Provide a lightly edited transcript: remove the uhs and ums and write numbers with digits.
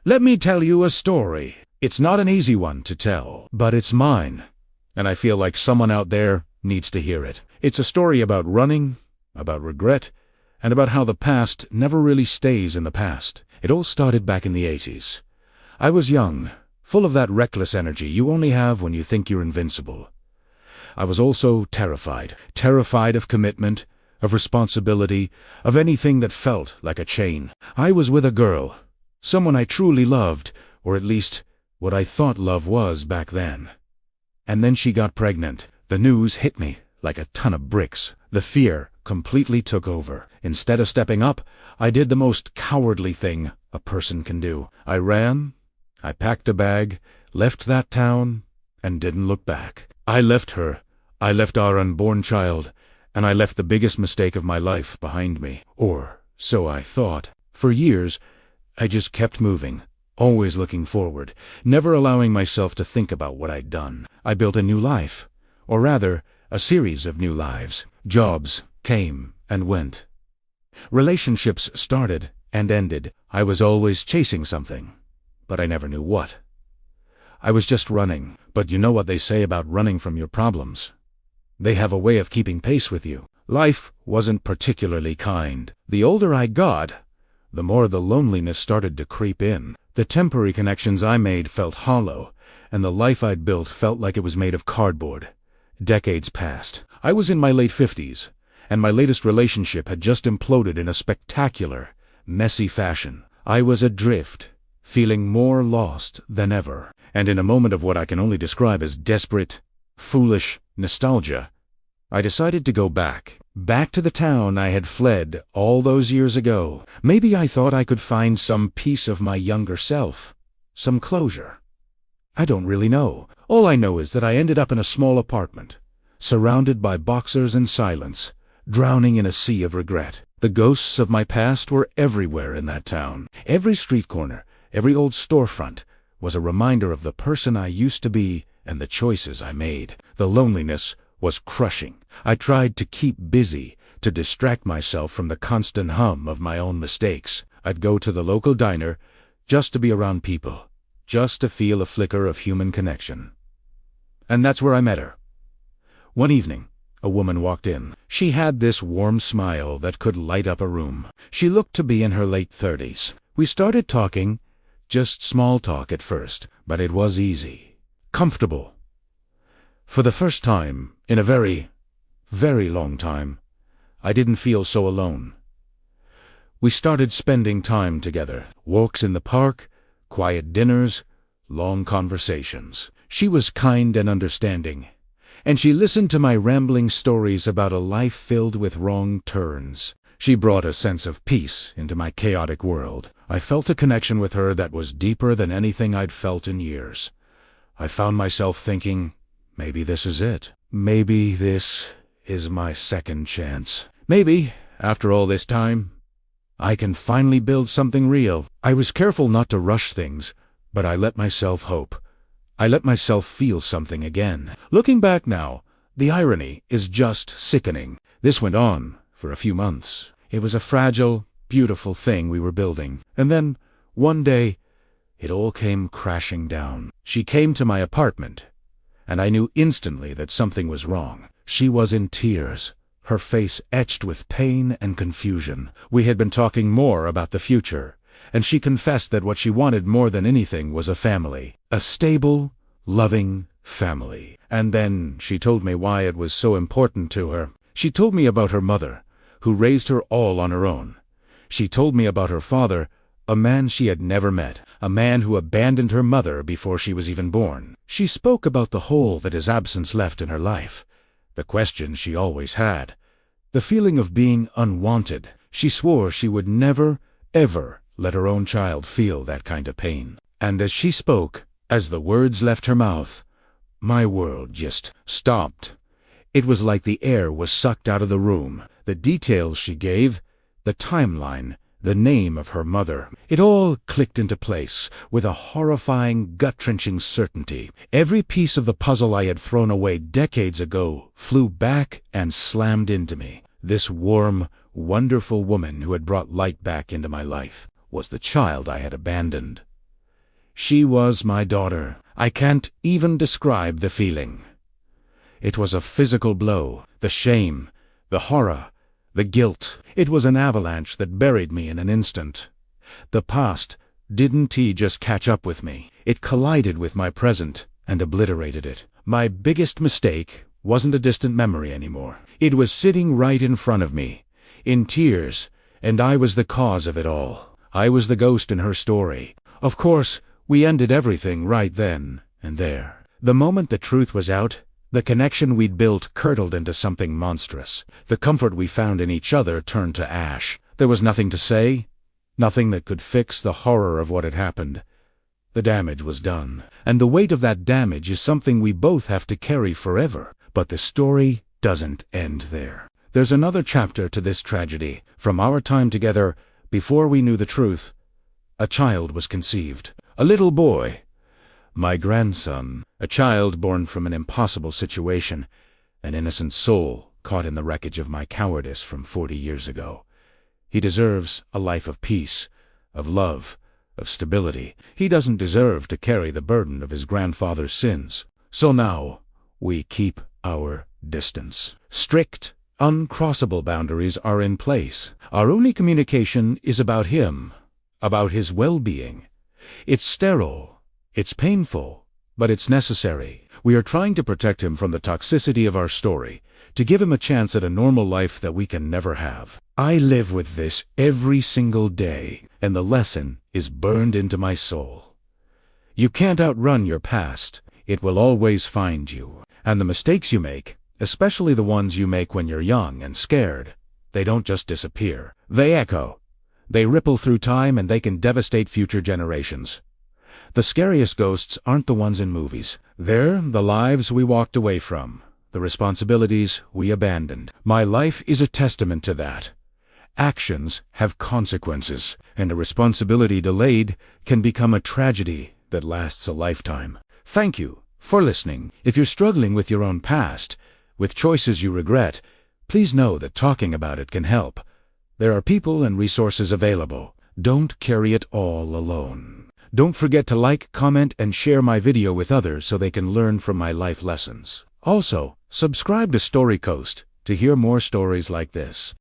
Let me tell you a story. It's not an easy one to tell, but it's mine, and I feel like someone out there needs to hear it. It's a story about running, about regret, and about how the past never really stays in the past. It all started back in the 80s. I was young, full of that reckless energy you only have when you think you're invincible. I was also terrified of commitment, of responsibility, of anything that felt like a chain. I was with a girl, someone I truly loved, or at least what I thought love was back then. And then she got pregnant. The news hit me like a ton of bricks. The fear completely took over. Instead of stepping up, I did the most cowardly thing a person can do. I ran, I packed a bag, left that town, and didn't look back. I left her, I left our unborn child, and I left the biggest mistake of my life behind me. Or so I thought. For years, I just kept moving, always looking forward, never allowing myself to think about what I'd done. I built a new life, or rather, a series of new lives. Jobs came and went. Relationships started and ended. I was always chasing something, but I never knew what. I was just running. But you know what they say about running from your problems? They have a way of keeping pace with you. Life wasn't particularly kind. The older I got, the more the loneliness started to creep in. The temporary connections I made felt hollow, and the life I'd built felt like it was made of cardboard. Decades passed. I was in my late 50s, and my latest relationship had just imploded in a spectacular, messy fashion. I was adrift, feeling more lost than ever, and in a moment of what I can only describe as desperate, foolish nostalgia, I decided to go back to the town I had fled all those years ago. Maybe I thought I could find some piece of my younger self, some closure. I don't really know. All I know is that I ended up in a small apartment, surrounded by boxers and silence, drowning in a sea of regret. The ghosts of my past were everywhere in that town. Every street corner, every old storefront was a reminder of the person I used to be and the choices I made. The loneliness was crushing. I tried to keep busy, to distract myself from the constant hum of my own mistakes. I'd go to the local diner just to be around people, just to feel a flicker of human connection. And that's where I met her. One evening, a woman walked in. She had this warm smile that could light up a room. She looked to be in her late 30s. We started talking, just small talk at first, but it was easy, comfortable. For the first time in a very, very long time, I didn't feel so alone. We started spending time together, walks in the park, quiet dinners, long conversations. She was kind and understanding, and she listened to my rambling stories about a life filled with wrong turns. She brought a sense of peace into my chaotic world. I felt a connection with her that was deeper than anything I'd felt in years. I found myself thinking, maybe this is it. Maybe this is my second chance. Maybe, after all this time, I can finally build something real. I was careful not to rush things, but I let myself hope. I let myself feel something again. Looking back now, the irony is just sickening. This went on for a few months. It was a fragile, beautiful thing we were building. And then, one day, it all came crashing down. She came to my apartment, and I knew instantly that something was wrong. She was in tears, her face etched with pain and confusion. We had been talking more about the future, and she confessed that what she wanted more than anything was a family. A stable, loving family. And then she told me why it was so important to her. She told me about her mother, who raised her all on her own. She told me about her father, a man she had never met, a man who abandoned her mother before she was even born. She spoke about the hole that his absence left in her life, the questions she always had, the feeling of being unwanted. She swore she would never, ever let her own child feel that kind of pain. And as she spoke, as the words left her mouth, my world just stopped. It was like the air was sucked out of the room. The details she gave, the timeline, the name of her mother, it all clicked into place with a horrifying, gut-wrenching certainty. Every piece of the puzzle I had thrown away decades ago flew back and slammed into me. This warm, wonderful woman who had brought light back into my life was the child I had abandoned. She was my daughter. I can't even describe the feeling. It was a physical blow. The shame, the horror, the guilt. It was an avalanche that buried me in an instant. The past didn't just catch up with me. It collided with my present and obliterated it. My biggest mistake wasn't a distant memory anymore. It was sitting right in front of me, in tears, and I was the cause of it all. I was the ghost in her story. Of course, we ended everything right then and there. The moment the truth was out, the connection we'd built curdled into something monstrous. The comfort we found in each other turned to ash. There was nothing to say, nothing that could fix the horror of what had happened. The damage was done, and the weight of that damage is something we both have to carry forever. But the story doesn't end there. There's another chapter to this tragedy. From our time together, before we knew the truth, a child was conceived. A little boy. My grandson. A child born from an impossible situation. An innocent soul caught in the wreckage of my cowardice from 40 years ago. He deserves a life of peace, of love, of stability. He doesn't deserve to carry the burden of his grandfather's sins. So now, we keep our distance. Strict, uncrossable boundaries are in place. Our only communication is about him, about his well-being. It's sterile, it's painful, but it's necessary. We are trying to protect him from the toxicity of our story, to give him a chance at a normal life that we can never have. I live with this every single day, and the lesson is burned into my soul. You can't outrun your past. It will always find you. And the mistakes you make, especially the ones you make when you're young and scared, they don't just disappear. They echo. They ripple through time, and they can devastate future generations. The scariest ghosts aren't the ones in movies. They're the lives we walked away from, the responsibilities we abandoned. My life is a testament to that. Actions have consequences, and a responsibility delayed can become a tragedy that lasts a lifetime. Thank you for listening. If you're struggling with your own past, with choices you regret, please know that talking about it can help. There are people and resources available. Don't carry it all alone. Don't forget to like, comment, and share my video with others so they can learn from my life lessons. Also, subscribe to Storycoast to hear more stories like this.